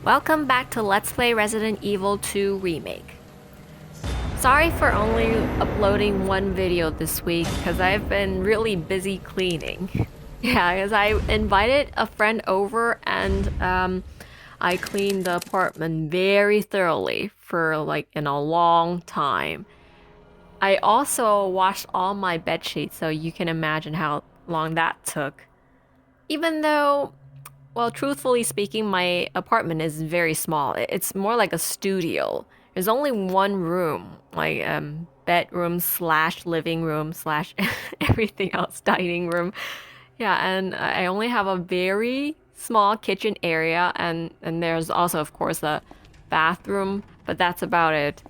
Welcome back to Let's Play Resident Evil 2 Remake. Sorry for only uploading one video this week because I've been really busy cleaning. Yeah, because I invited a friend over and I cleaned the apartment very thoroughly for in a long time. I also washed all my bed sheets, so you can imagine how long that took. Even though, well, truthfully speaking, my apartment is very small. It's more like a studio. There's only one room, bedroom slash living room slash everything else, dining room. Yeah, and I only have a very small kitchen area, and there's also, of course, a bathroom, but that's about it.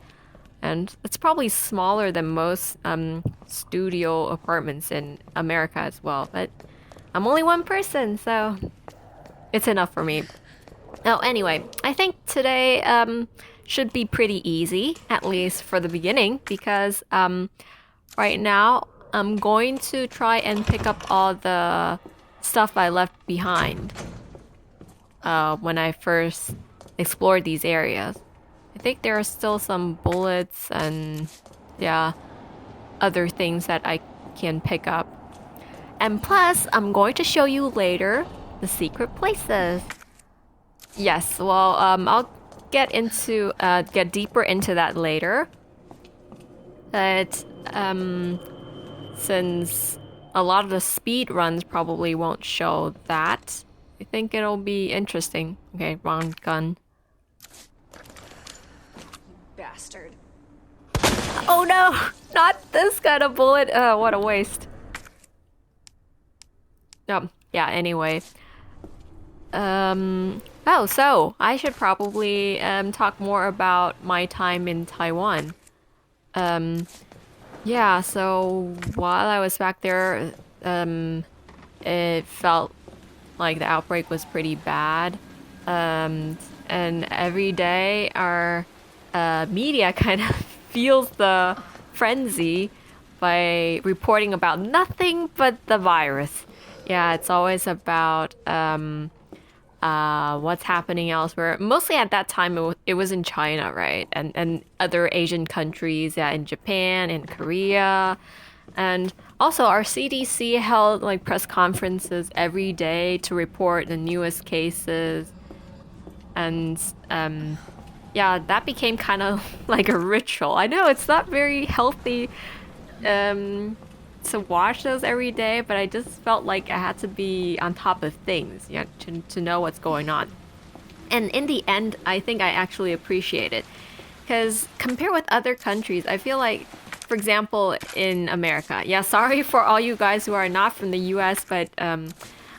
And it's probably smaller than most studio apartments in America as well. But I'm only one person, so it's enough for me. Oh, anyway, I think today should be pretty easy, at least for the beginning, because right now I'm going to try and pick up all the stuff I left behind when I first explored these areas. I think there are still some bullets and, yeah, other things that I can pick up. And plus, I'm going to show you later the secret places. Yes, well, I'll get deeper into that later. But since a lot of the speed runs probably won't show that, I think it'll be interesting. Okay, wrong gun. Bastard. Oh no, not this kind of bullet. What a waste. Yeah, anyway. Oh, so I should probably talk more about my time in Taiwan. Yeah, so while I was back there, it felt like the outbreak was pretty bad. And every day our media kind of feels the frenzy by reporting about nothing but the virus. Yeah, it's always about what's happening elsewhere. Mostly at that time, it was in China, right? And other Asian countries, yeah, in Japan and Korea. And also, our CDC held like press conferences every day to report the newest cases. And yeah, that became kind of like a ritual. I know it's not very healthy to watch those every day, but I just felt like I had to be on top of things, you know, to know what's going on. And in the end, I think I actually appreciate it. Because compared with other countries, I feel like, for example, in America, yeah, sorry for all you guys who are not from the US, but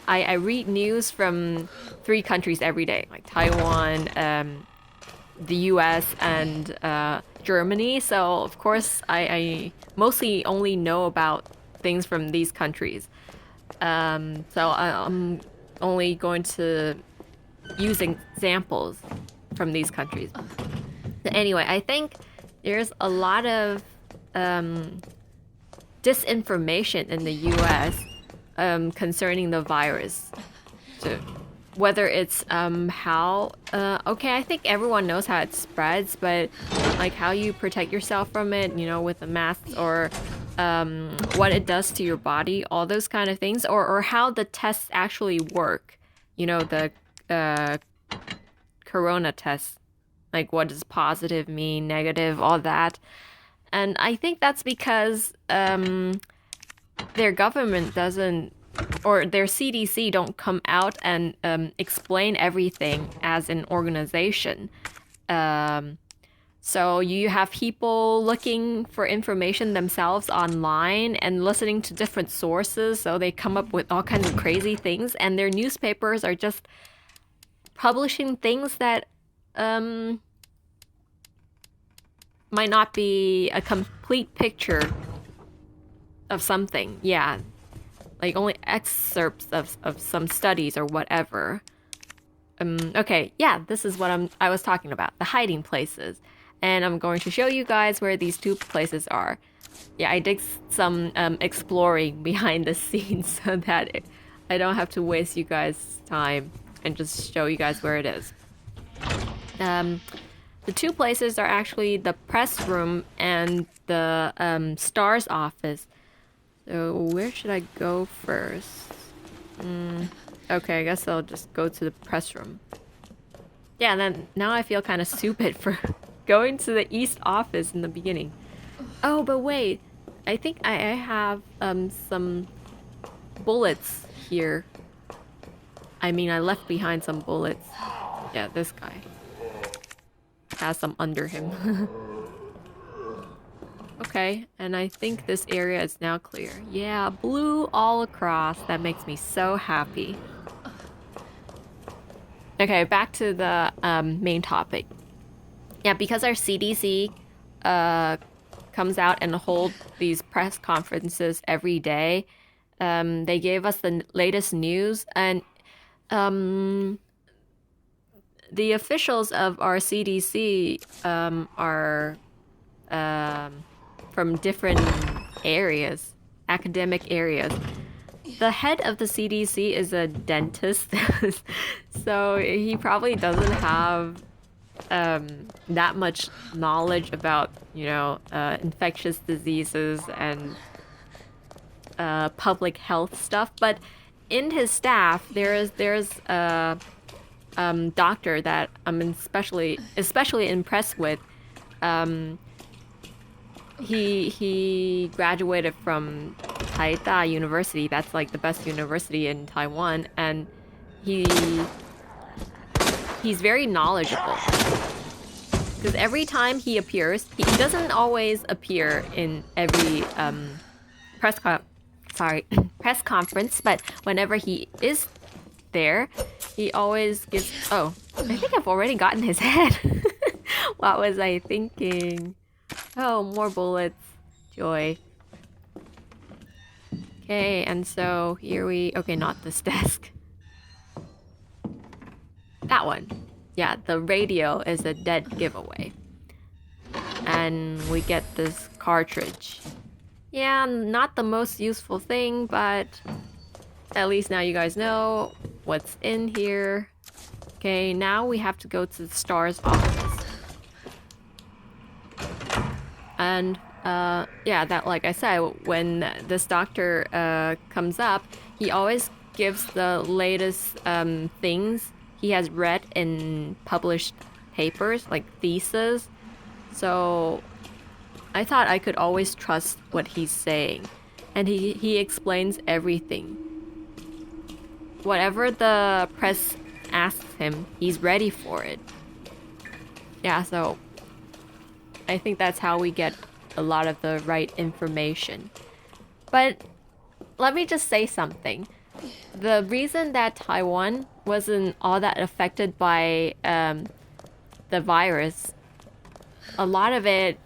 I read news from three countries every day, like Taiwan, the US, and Germany. So, of course, I mostly only know about things from these countries. I'm only going to use examples from these countries. Anyway, I think there's a lot of disinformation in the US concerning the virus. So, whether it's how okay, I think everyone knows how it spreads, but like how you protect yourself from it, you know, with the masks, or what it does to your body, all those kind of things, or how the tests actually work, you know, the corona tests, like what does positive mean, negative, all that. And I think that's because their government doesn't, or their CDC don't come out and explain everything as an organization. So you have people looking for information themselves online and listening to different sources, so they come up with all kinds of crazy things, and their newspapers are just publishing things that might not be a complete picture of something. Yeah, like only excerpts of some studies or whatever. Okay, yeah, this is what I was talking about, the hiding places. And I'm going to show you guys where these two places are. Yeah, I did some exploring behind the scenes so that I don't have to waste you guys' time and just show you guys where it is. The two places are actually the press room and the STARS office. So where should I go first? Okay, I guess I'll just go to the press room. Yeah, and then now I feel kind of stupid for going to the East office in the beginning. Oh, but wait. I think I have some bullets here. I mean, I left behind some bullets. Yeah, this guy has some under him. Okay, and I think this area is now clear. Yeah, blue all across. That makes me so happy. Okay, back to the main topic. Yeah, because our CDC comes out and hold these press conferences every day, they gave us the latest news, and the officials of our CDC are from different areas, academic areas. The head of the CDC is a dentist, so he probably doesn't have that much knowledge about, infectious diseases and public health stuff. But in his staff, there's a doctor that I'm especially impressed with. He graduated from Taita University. That's like the best university in Taiwan, and he's very knowledgeable. Because every time he appears, he doesn't always appear in every press conference, but whenever he is there, he always gives. Oh, I think I've already gotten his head. What was I thinking? Oh, more bullets. Joy. Okay, and so here we... Okay, not this desk. That one. Yeah, the radio is a dead giveaway. And we get this cartridge. Yeah, not the most useful thing, but at least now you guys know what's in here. Okay, now we have to go to the STARS office. And yeah, that, like I said, when this doctor comes up, he always gives the latest things he has read in published papers, like theses. So I thought I could always trust what he's saying. And he explains everything. Whatever the press asks him, he's ready for it. Yeah, so I think that's how we get a lot of the right information. But let me just say something. The reason that Taiwan wasn't all that affected by the virus, a lot of it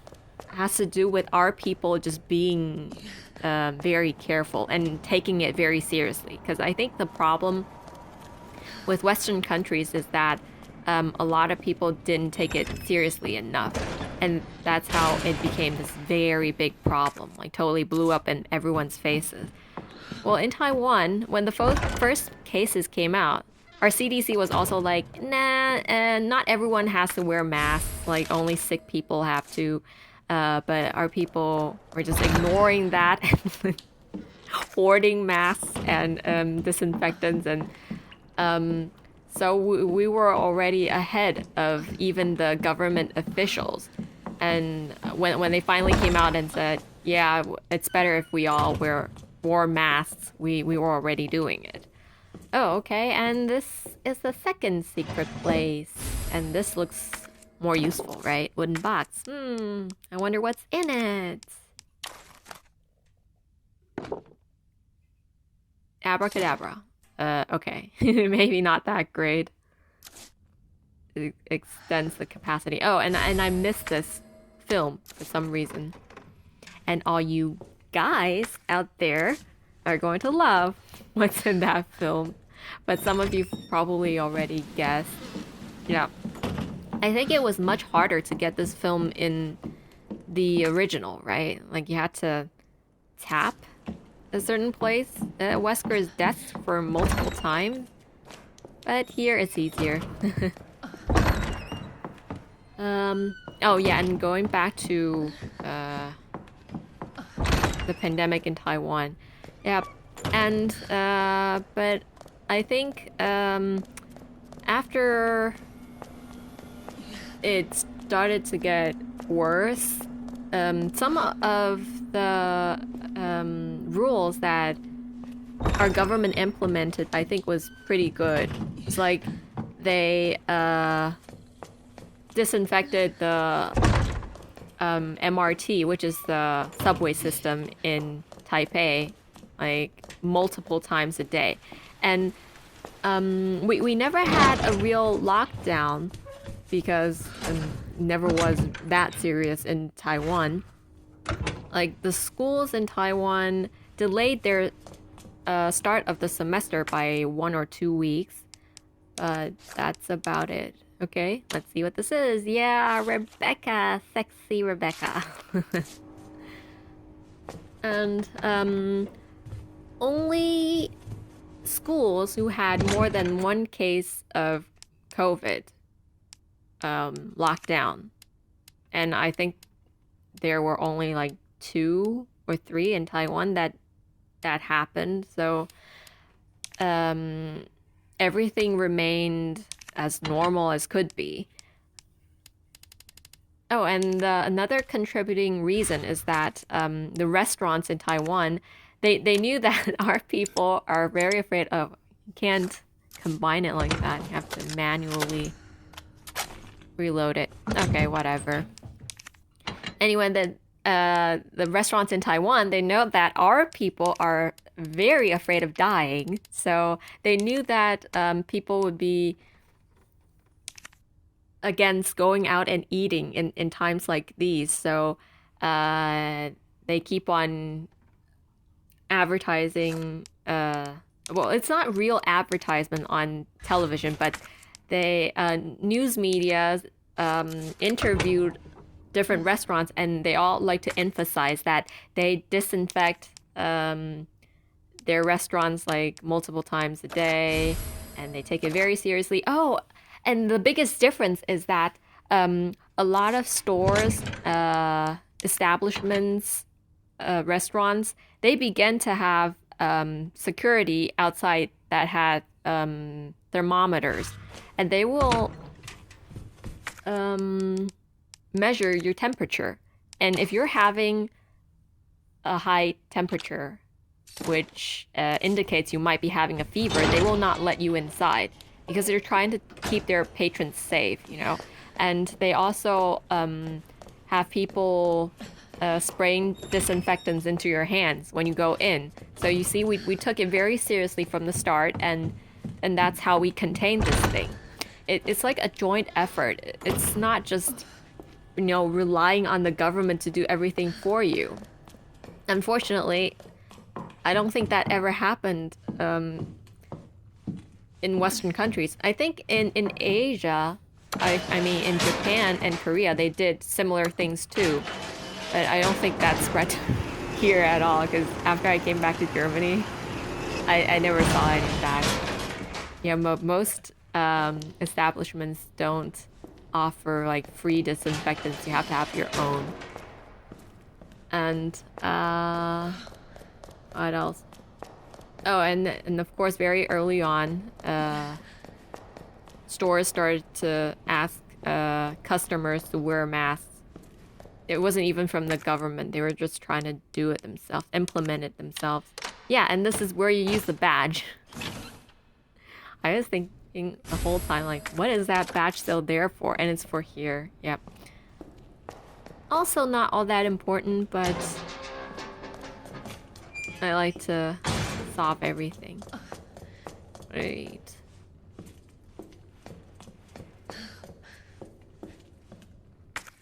has to do with our people just being very careful and taking it very seriously. Because I think the problem with Western countries is that a lot of people didn't take it seriously enough. And that's how it became this very big problem, like totally blew up in everyone's faces. Well, in Taiwan, when the first cases came out, our CDC was also like, nah, not everyone has to wear masks, like only sick people have to. But our people were just ignoring that and hoarding masks and disinfectants. And so we were already ahead of even the government officials. And when they finally came out and said, yeah, it's better if we all wore masks, we were already doing it. Oh, okay, and this is the second secret place. And this looks more useful, right? Wooden box. I wonder what's in it. Abracadabra. Okay. Maybe not that great. It extends the capacity. Oh, and I missed this film for some reason. And all you guys out there are going to love what's in that film. But some of you probably already guessed. Yeah. I think it was much harder to get this film in the original, right? Like you had to tap a certain place at Wesker's desk for multiple times. But here it's easier. Oh yeah, and going back to the pandemic in Taiwan. Yeah, and but I think after it started to get worse, some of the rules that our government implemented, I think, was pretty good. It's like they disinfected the MRT, which is the subway system in Taipei, like multiple times a day. And we never had a real lockdown because never was that serious in Taiwan. Like the schools in Taiwan delayed their start of the semester by 1 or 2 weeks. That's about it. Okay, let's see what this is. Yeah, Rebecca, sexy Rebecca. And only schools who had more than one case of COVID locked down. And I think there were only like 2 or 3 in Taiwan that happened. So everything remained as normal as could be. Oh, and another contributing reason is that the restaurants in Taiwan, they knew that our people are very afraid of. You can't combine it like that. You have to manually reload it. Okay, whatever. Anyway, the restaurants in Taiwan, they know that our people are very afraid of dying. So they knew that people would be against going out and eating in times like these. So they keep on advertising. Well, it's not real advertisement on television, but they news media interviewed different restaurants, and they all like to emphasize that they disinfect their restaurants like multiple times a day, and they take it very seriously. Oh, and the biggest difference is that a lot of stores, establishments, restaurants, they began to have security outside that had thermometers, and they will measure your temperature. And if you're having a high temperature, which indicates you might be having a fever, they will not let you inside because they're trying to keep their patrons safe, you know. And they also have people spraying disinfectants into your hands when you go in. So you see, we took it very seriously from the start, and that's how we contained this thing. It's like a joint effort. It's not just, you know, relying on the government to do everything for you. Unfortunately, I don't think that ever happened in Western countries. I think in Asia, I mean in Japan and Korea, they did similar things too. But I don't think that spread here at all, because after I came back to Germany, I never saw any of that. Yeah, most establishments don't offer like free disinfectants. You have to have your own. And what else? Oh, and of course, very early on, stores started to ask customers to wear masks. It wasn't even from the government. They were just trying to do it themselves, implement it themselves. Yeah, and this is where you use the badge. I was thinking the whole time, like, what is that badge still there for? And it's for here. Yep. Also not all that important, but I like to solve everything. Wait.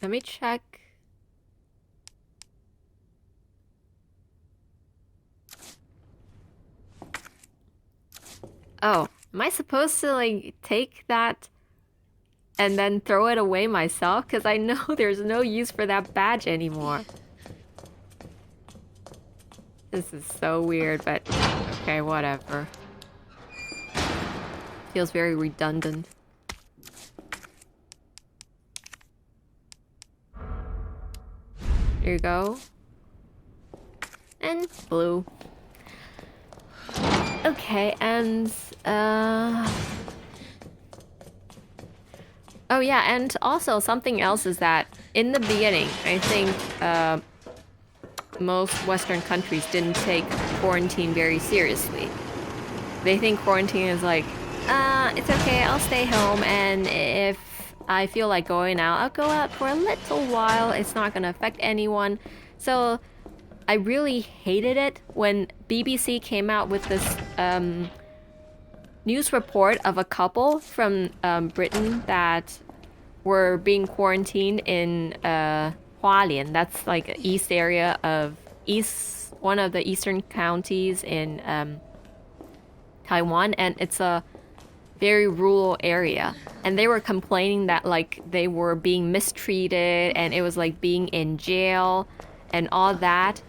Let me check. Oh, am I supposed to like take that and then throw it away myself? Because I know there's no use for that badge anymore. This is so weird, but okay, whatever. Feels very redundant. Here you go. And blue. Okay, and oh yeah, and also something else is that in the beginning, I think most Western countries didn't take quarantine very seriously. They think quarantine is like, it's okay, I'll stay home, and if I feel like going out, I'll go out for a little while. It's not gonna affect anyone. So I really hated it when BBC came out with this news report of a couple from Britain that were being quarantined in Hualien. That's like an east area of one of the eastern counties in Taiwan, and it's a very rural area. And they were complaining that like they were being mistreated and it was like being in jail and all that.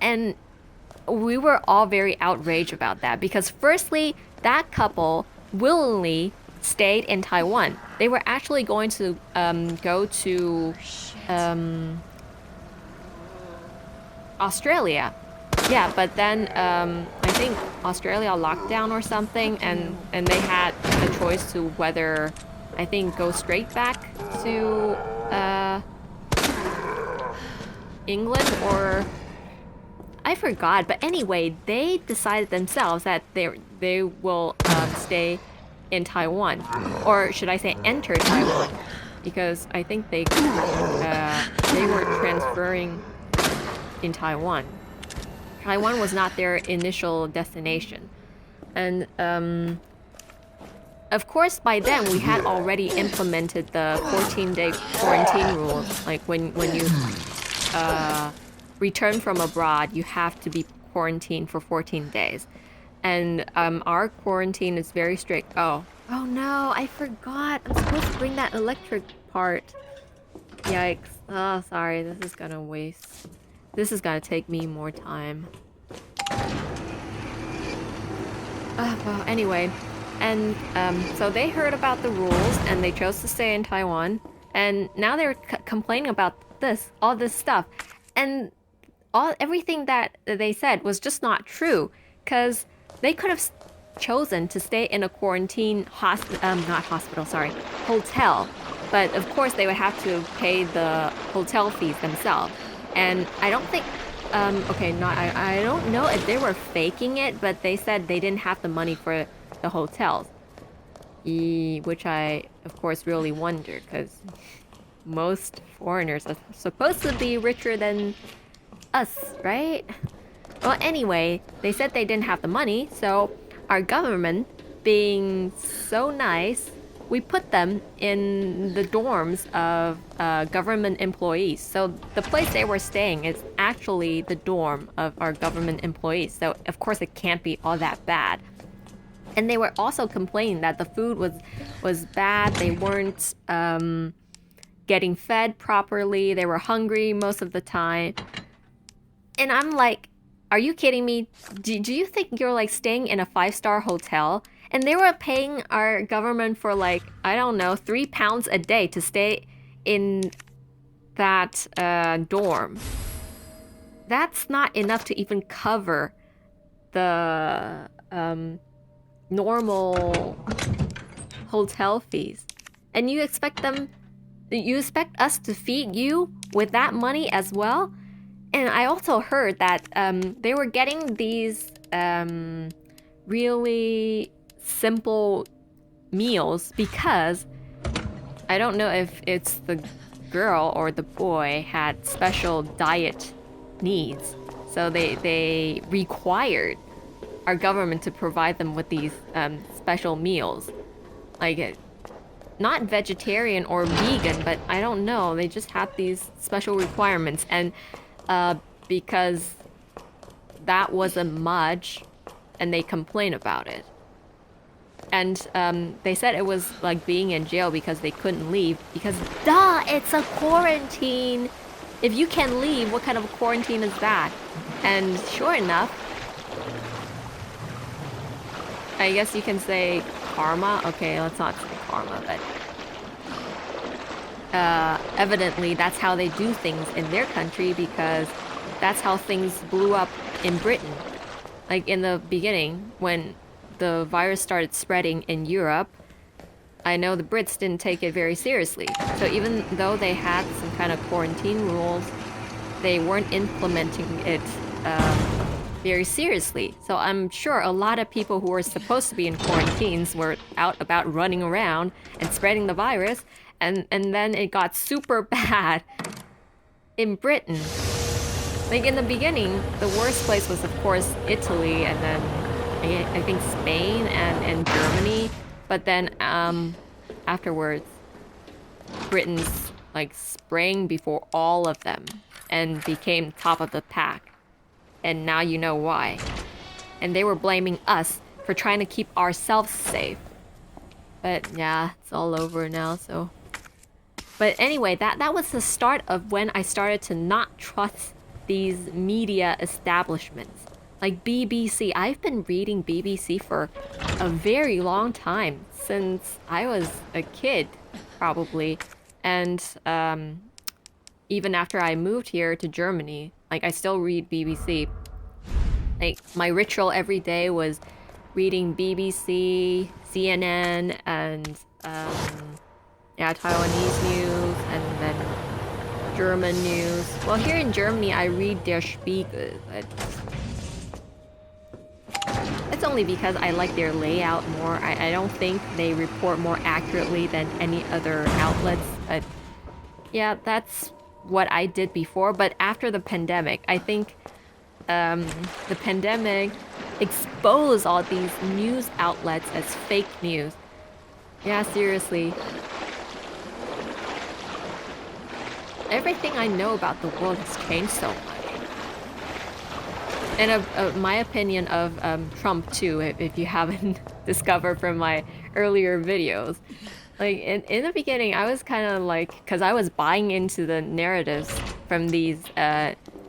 And we were all very outraged about that because firstly, that couple willingly stayed in Taiwan. They were actually going to go to Australia. Yeah, but then I think Australia locked down or something, and they had the choice to whether, I think, go straight back to England or I forgot. But anyway, they decided themselves that they will stay in Taiwan, or should I say enter Taiwan, because I think they were transferring in Taiwan. Taiwan was not their initial destination. And of course by then we had already implemented the 14-day quarantine rule. Like when you return from abroad, you have to be quarantined for 14 days. And our quarantine is very strict. Oh no, I forgot. I'm supposed to bring that electric part. Yikes. Oh, sorry, this is gonna take me more time. Well, anyway, and so they heard about the rules and they chose to stay in Taiwan, and now they're complaining about all this stuff, and everything that they said was just not true, because they could have chosen to stay in a quarantine hotel, but of course they would have to pay the hotel fees themselves, and I don't think. I don't know if they were faking it, but they said they didn't have the money for the hotels. Which I, of course, really wonder, because most foreigners are supposed to be richer than us, right? Well, anyway, they said they didn't have the money, so our government, being so nice, we put them in the dorms of government employees. So the place they were staying is actually the dorm of our government employees. So of course it can't be all that bad. And they were also complaining that the food was bad. They weren't getting fed properly. They were hungry most of the time. And I'm like, are you kidding me? Do you think you're like staying in a 5-star hotel? And they were paying our government for like, I don't know, £3 a day to stay in that dorm. That's not enough to even cover the normal hotel fees. And you expect us to feed you with that money as well? And I also heard that they were getting these really simple meals because I don't know if it's the girl or the boy had special diet needs. So they required our government to provide them with these special meals. Like, not vegetarian or vegan, but I don't know. They just had these special requirements. And because that wasn't much, and they complained about it. And they said it was like being in jail because they couldn't leave. Because, duh, it's a quarantine. If you can leave, what kind of a quarantine is that? And sure enough, I guess you can say karma. Okay, let's not say karma, but evidently that's how they do things in their country, because that's how things blew up in Britain. Like in the beginning, when the virus started spreading in Europe, I know the Brits didn't take it very seriously. So even though they had some kind of quarantine rules, they weren't implementing it very seriously. So I'm sure a lot of people who were supposed to be in quarantines were out about running around and spreading the virus, and then it got super bad in Britain. Like in the beginning, the worst place was of course Italy, and then I think Spain and Germany. But then afterwards, Britain's like sprang before all of them and became top of the pack. And now you know why. And they were blaming us for trying to keep ourselves safe. But yeah, it's all over now, so. But anyway, that was the start of when I started to not trust these media establishments. Like BBC. I've been reading BBC for a very long time, since I was a kid, probably. And even after I moved here to Germany, like I still read BBC. Like my ritual every day was reading BBC, CNN, and yeah, Taiwanese news, and then German news. Well, here in Germany, I read Der Spiegel, but it's only because I like their layout more. I don't think they report more accurately than any other outlets. But yeah, that's what I did before. But after the pandemic, I think the pandemic exposed all these news outlets as fake news. Yeah, seriously. Everything I know about the world has changed so much. And my opinion of Trump too, if you haven't discovered from my earlier videos. Like in the beginning, I was kind of like, because I was buying into the narratives from these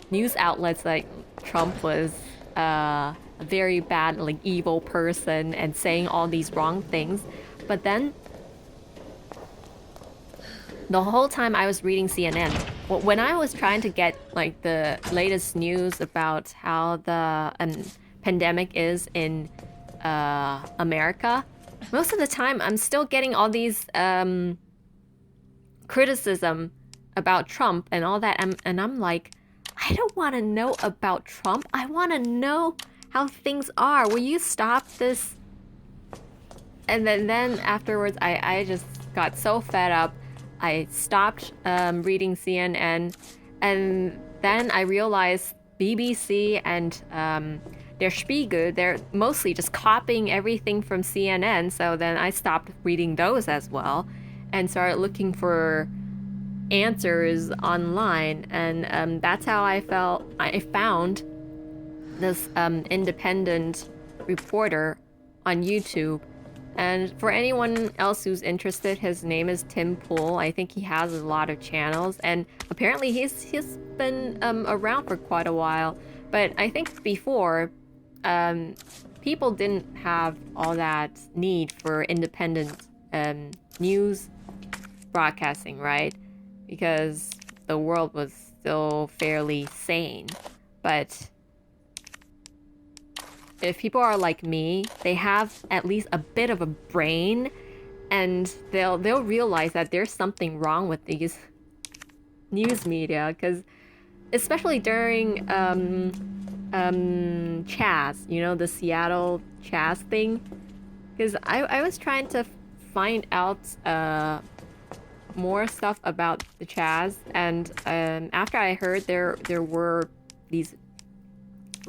news outlets, like Trump was a very bad, like evil person and saying all these wrong things. But then the whole time I was reading CNN, when I was trying to get like the latest news about how the pandemic is in America, most of the time I'm still getting all these criticism about Trump and all that, and I'm like, I don't want to know about Trump. I want to know how things are. Will you stop this? And then afterwards, I just got so fed up. I stopped reading CNN, and then I realized BBC and Der Spiegel, they're mostly just copying everything from CNN, so then I stopped reading those as well and started looking for answers online, and that's how I found this independent reporter on YouTube. And for anyone else who's interested, his name is Tim Pool. I think he has a lot of channels, and apparently he's been around for quite a while. But I think before, people didn't have all that need for independent news broadcasting, right? Because the world was still fairly sane. But if people are like me, they have at least a bit of a brain, and they'll realize that there's something wrong with these news media, because especially during Chaz, you know, the Seattle Chaz thing, because I was trying to find out more stuff about the Chaz, and after I heard there were these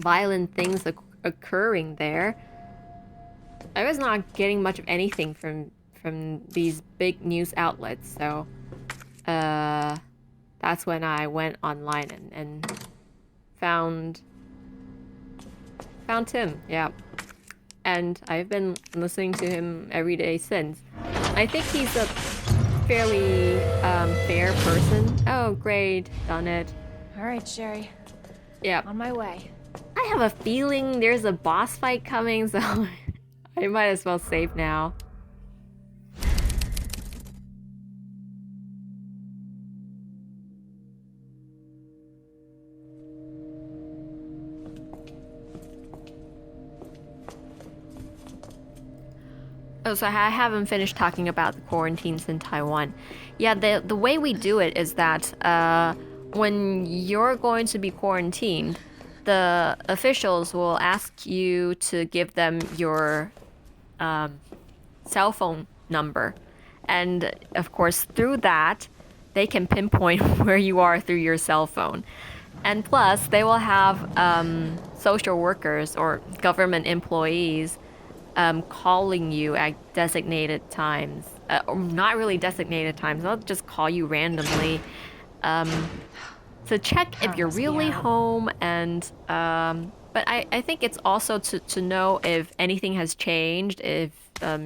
violent things occurring there, I was not getting much of anything from these big news outlets. So that's when I went online and found Tim. Yeah, and I've been listening to him every day since. I think he's a fairly fair person. Oh, great, done it. All right, Sherry. Yeah, on my way. I have a feeling there's a boss fight coming, so I might as well save now. Oh, so I haven't finished talking about the quarantines in Taiwan. Yeah, the way we do it is that when you're going to be quarantined, the officials will ask you to give them your cell phone number. And of course, through that, they can pinpoint where you are through your cell phone. And plus, they will have social workers or government employees calling you at designated times. Or not really designated times, they'll just call you randomly to check if you're really home. And but I think it's also to know if anything has changed, if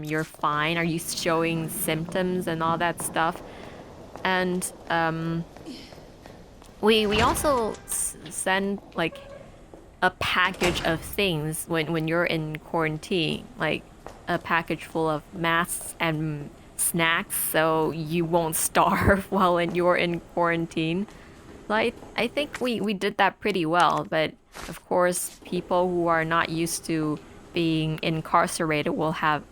you're fine, are you showing symptoms and all that stuff. And we also send like a package of things when you're in quarantine, like a package full of masks and snacks so you won't starve while you're in quarantine. I think we did that pretty well, but of course, people who are not used to being incarcerated will have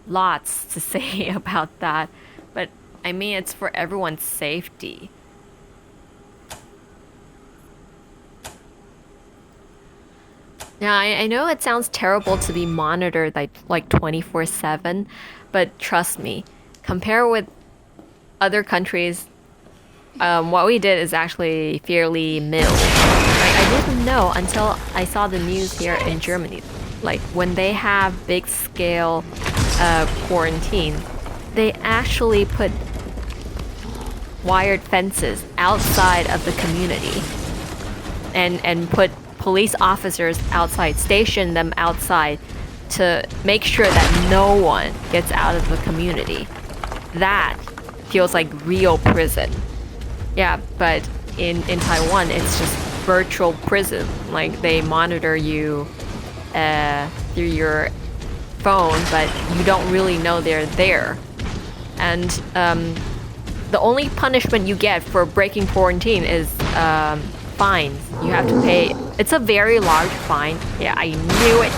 lots to say about that. But I mean, it's for everyone's safety. Yeah, I know it sounds terrible to be monitored like 24/7, but trust me, compare with other countries, what we did is actually fairly mild. Like, I didn't know until I saw the news here in Germany. Like when they have big scale quarantine, they actually put wired fences outside of the community and put police officers outside, station them outside to make sure that no one gets out of the community. That feels like real prison. Yeah, but in Taiwan, it's just virtual prison. Like they monitor you through your phone, but you don't really know they're there. And the only punishment you get for breaking quarantine is fines. You have to pay. It's a very large fine. Yeah, I knew it.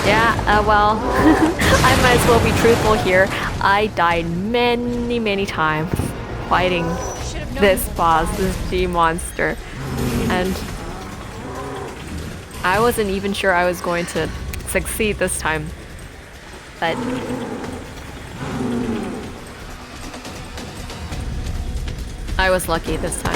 Yeah, well, I might as well be truthful here. I died many times fighting this boss, this G monster. And I wasn't even sure I was going to succeed this time. But I was lucky this time.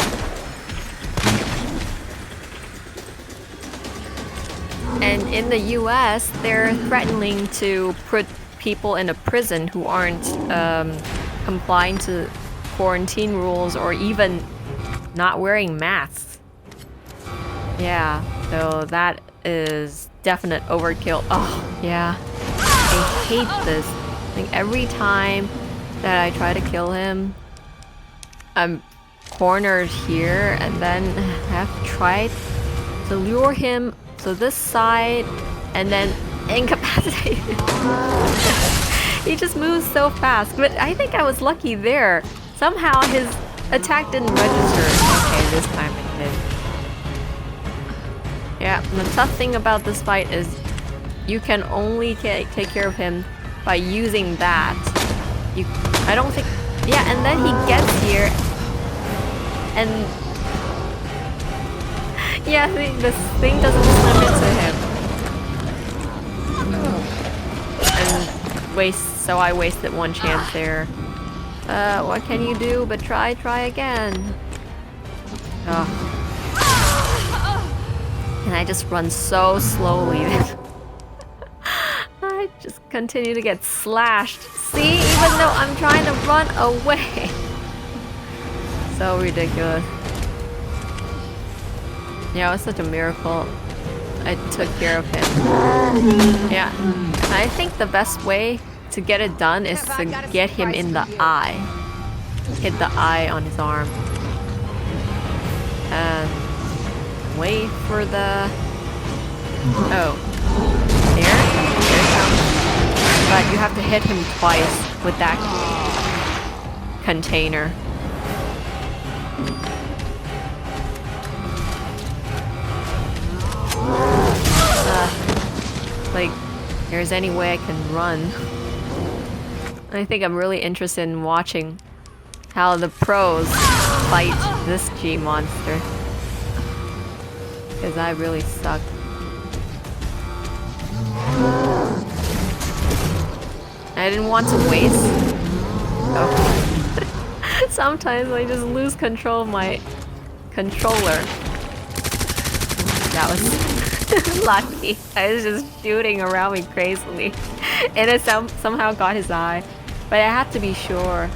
And in the US, they're threatening to put people in a prison who aren't complying to quarantine rules or even not wearing masks. Yeah, so that is definite overkill. Oh, yeah. I hate this. Like every time that I try to kill him, I'm cornered here and then I have to try to lure him to this side and then incapacitate him. He just moves so fast, but I think I was lucky there. Somehow his attack didn't register. Okay, this time it did. Yeah, the tough thing about this fight is you can only take care of him by using that. I don't think... Yeah, and then he gets here and... Yeah, this thing doesn't slam into him. And so I wasted one chance there. What can you do but try again? Oh. And I just run so slowly. I just continue to get slashed. See, even though I'm trying to run away. So ridiculous. Yeah, it was such a miracle I took care of him. Yeah, I think the best way to get it done is to get him in the eye. Hit the eye on his arm. And wait for the... Oh. There it comes. But you have to hit him twice with that container. Like, there's any way I can run. I think I'm really interested in watching how the pros fight this G monster. Because I really suck. I didn't want to waste. Oh. Sometimes I just lose control of my controller. That was lucky. I was just shooting around me crazily. And it somehow got his eye. But I had to be sure.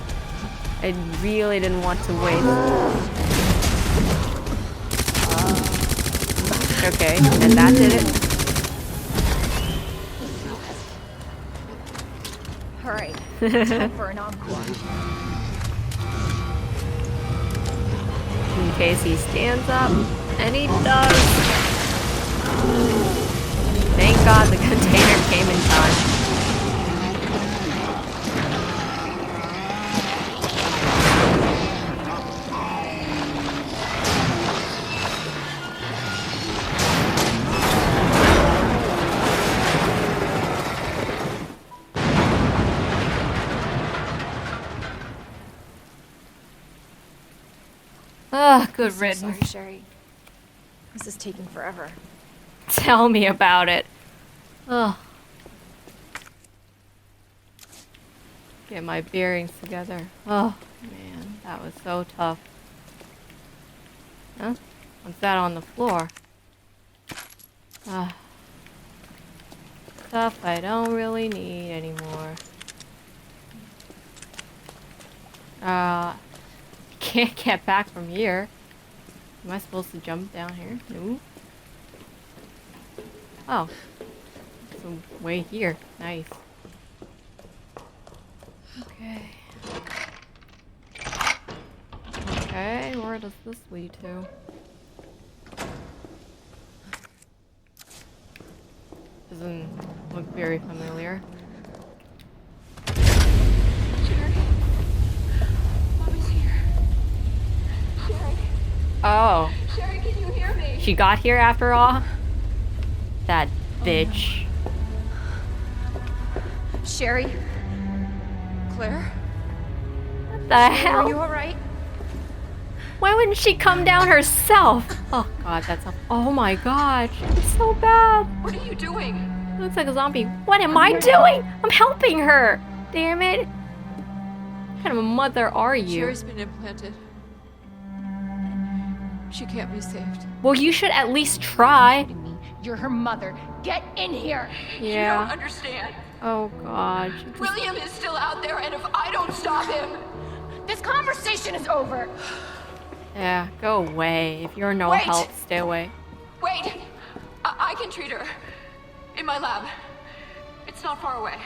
I really didn't want to waste. Okay, and that did it. Alright, time for an encore. In case he stands up. And he does. Thank God the container came in time. Ugh, good riddance. Sorry, Sherry. This is taking forever. Tell me about it. Ugh. Get my bearings together. Oh, man, that was so tough. Huh? What's that on the floor? Stuff I don't really need anymore. Can't get back from here. Am I supposed to jump down here? No. Oh. So way here. Nice. Okay. Okay, where does this lead to? Doesn't look very familiar. Sherry. Mommy's here. Sherry. Oh. Sherry, can you hear me? She got here after all? That bitch. Sherry? Claire? What the hell? Are you alright? Why wouldn't she come down herself? Oh god, that's a... Oh my god, it's so bad. What are you doing? Looks like a zombie. What am I doing? I'm helping her. Damn it. What kind of a mother are you? Sherry's been implanted. She can't be saved. Well, you should at least try. You're her mother. Get in here! You don't Yeah. understand. Oh god. William is still out there, and if I don't stop him... This conversation is over! Yeah, go away. If you're no Wait. help, stay away. Wait! I can treat her. In my lab. It's not far away.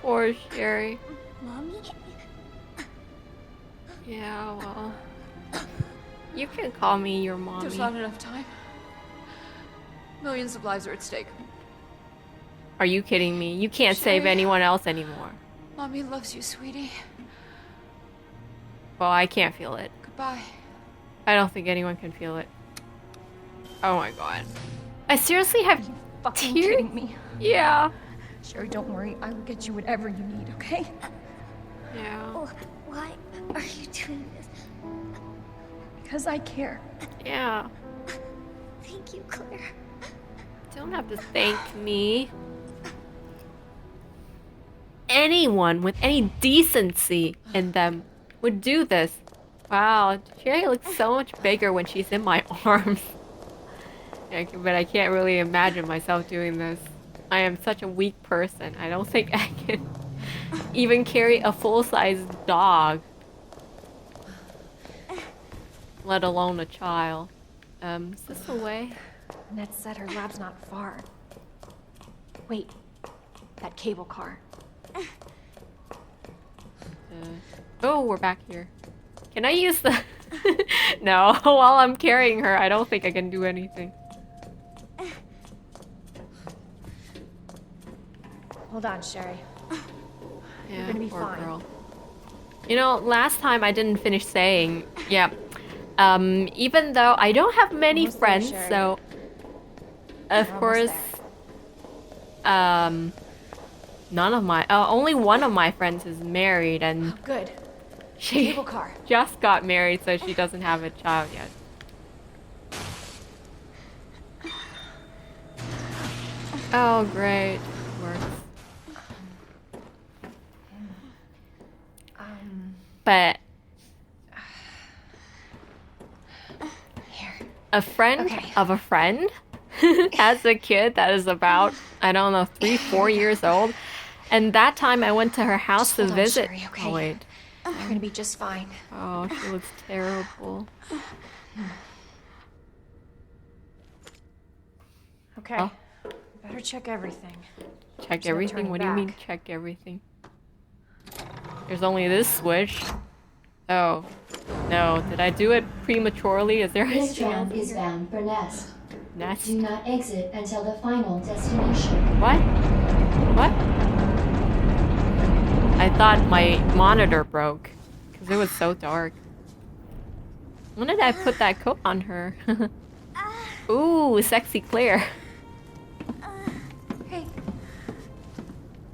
Poor Sherry. Mommy? Yeah, well. You can call me your mommy. There's not enough time. Millions of lives are at stake. Are you kidding me? You can't save Sherry. anyone else anymore. Mommy loves you, sweetie. Well, I can't feel it. Goodbye. I don't think anyone can feel it. Oh my god. I seriously have Fucking tears? kidding me. Yeah. Sherry, don't worry. I will get you whatever you need, okay? Yeah. Oh, why are you doing this? Because I care. Yeah. Thank you, Claire. Don't have to thank me. Anyone with any decency in them would do this. Wow, Sherry looks so much bigger when she's in my arms. But I can't really imagine myself doing this. I am such a weak person. I don't think I can even carry a full-size dog. Let alone a child. Is this the way? Annette said her lab's not far. Wait. That cable car. Oh, we're back here. Can I use the... No, while I'm carrying her, I don't think I can do anything. Hold on, Sherry. Yeah, gonna be poor fine. girl. You know, last time I didn't finish saying, yeah. Even though I don't have many Almost there, friends, Sherry. so of We're course, almost none of my, only one of my friends is married, and Oh, good. she Cable car. just got married, so she doesn't have a child yet. Oh, great. Works. But Here. a friend Okay. of a friend has a kid that is about, I don't know, 3, 4 years old. And that time I went to her house Just to hold on, visit. Sherry, okay? Oh, wait. You're gonna be just fine. Oh, she looks terrible. Okay. Oh. Better check everything. Check There's no everything? turning What do you mean, back. check everything? There's only this switch. Oh. No, did I do it prematurely? Is there This anything else? trap is bound for Nest. Nest? Do not exit until the final destination. What? What? I thought my monitor broke. Because it was so dark. When did I put that coat on her? Ooh, sexy Claire. Hey.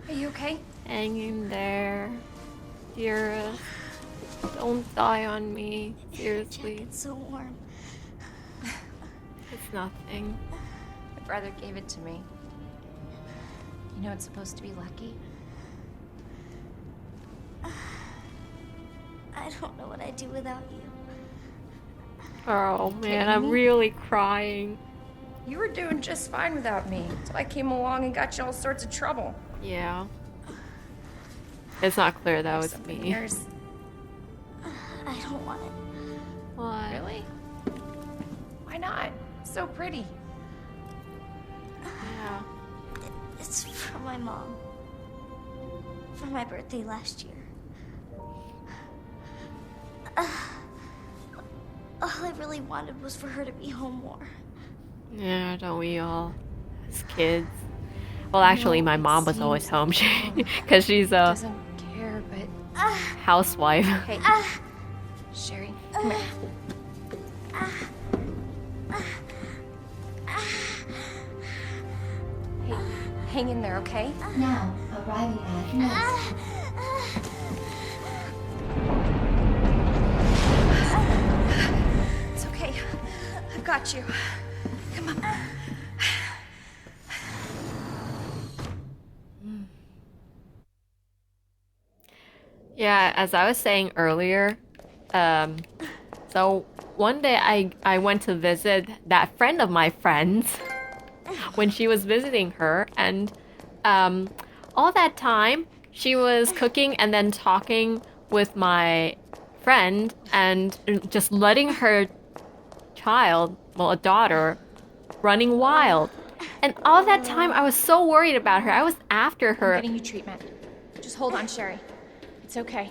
Are you okay? Hang in there. Dearest. Don't die on me. Seriously. It's so warm. It's nothing. My brother gave it to me. You know it's supposed to be lucky. I don't know what I'd do without you. Oh man, Kidding I'm me? really crying. You were doing just fine without me, so I came along and got you all sorts of trouble. Yeah. It's not clear that was Something me. yours. I don't want it. What? Really? Why not? It's so pretty. Yeah. It's from my mom. For my birthday last year. All I really wanted was for her to be home more. Yeah, don't we all? As kids. Well, actually, my it mom was always seems home like because she's a Doesn't care, but housewife. hey, Sherry, come here. Hey, hang in there, okay? Now, arriving at Nest. It's okay. I've got you. Come on. Yeah, as I was saying earlier, so one day I went to visit that friend of my friend's when she was visiting her, and all that time she was cooking and then talking with my friend and just letting her child, well, a daughter, running wild. And all that time I was so worried about her. I was after I'm her. getting you treatment. Just hold on, Sherry. It's okay.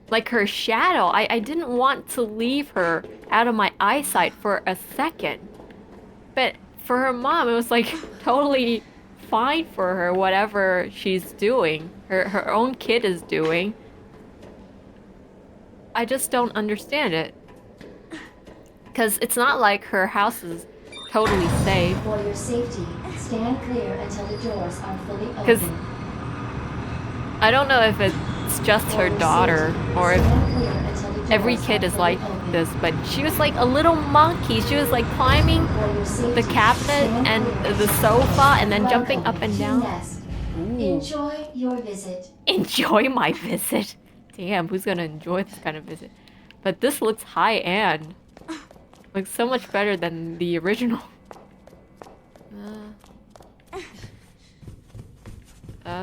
Like her shadow. I didn't want to leave her out of my eyesight for a second. But for her mom, it was like totally fine for her, whatever she's doing, her own kid is doing. I just don't understand it. Because it's not like her house is totally safe. For your safety, stand clear until the doors are fully 'Cause open. I don't know if it's just For her your daughter safety, or if stand clear until the doors every are kid is fully like open. this, but she was like a little monkey. She was like climbing For your safety, the cabinet stand and clear the until sofa and then jumping Welcome up and to down. Nest. Ooh. Enjoy your visit. Enjoy my visit. Damn, who's gonna enjoy this kind of visit? But this looks high-end. Looks so much better than the original.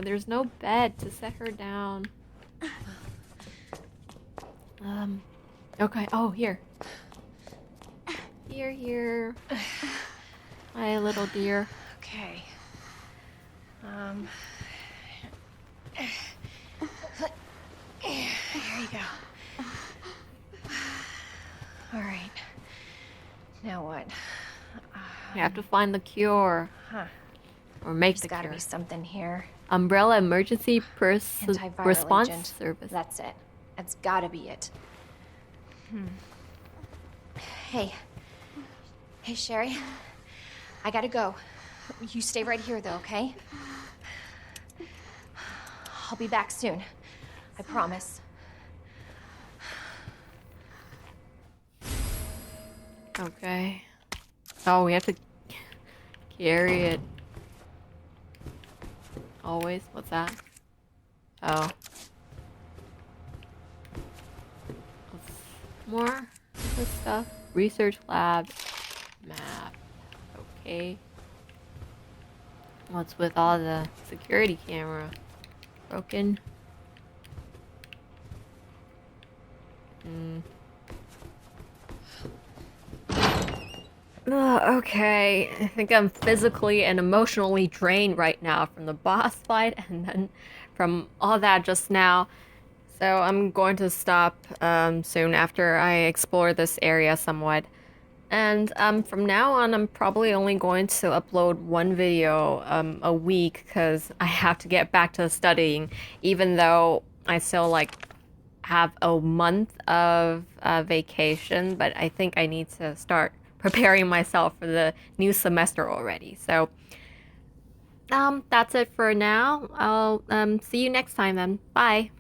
There's no bed to set her down. Okay. Oh, here. Here. My little dear. Okay. Here you go. All right. Now what? You have to find the cure. Huh. Or make There's the gotta cure. be something here. Umbrella Emergency Antiviral Response agent. Service. That's it. That's gotta be it. Hey. Hey, Sherry. I gotta go. You stay right here, though, okay? I'll be back soon. I promise. Okay. Oh, we have to carry it. Always? What's that? Oh. More good stuff. Research lab. Map. Okay. What's with all the security camera? Broken? Okay, I think I'm physically and emotionally drained right now from the boss fight and then from all that just now. So I'm going to stop soon after I explore this area somewhat. And from now on, I'm probably only going to upload one video a week because I have to get back to studying, even though I still like have a month of vacation, but I think I need to start preparing myself for the new semester already. So that's it for now. I'll see you next time then. Bye.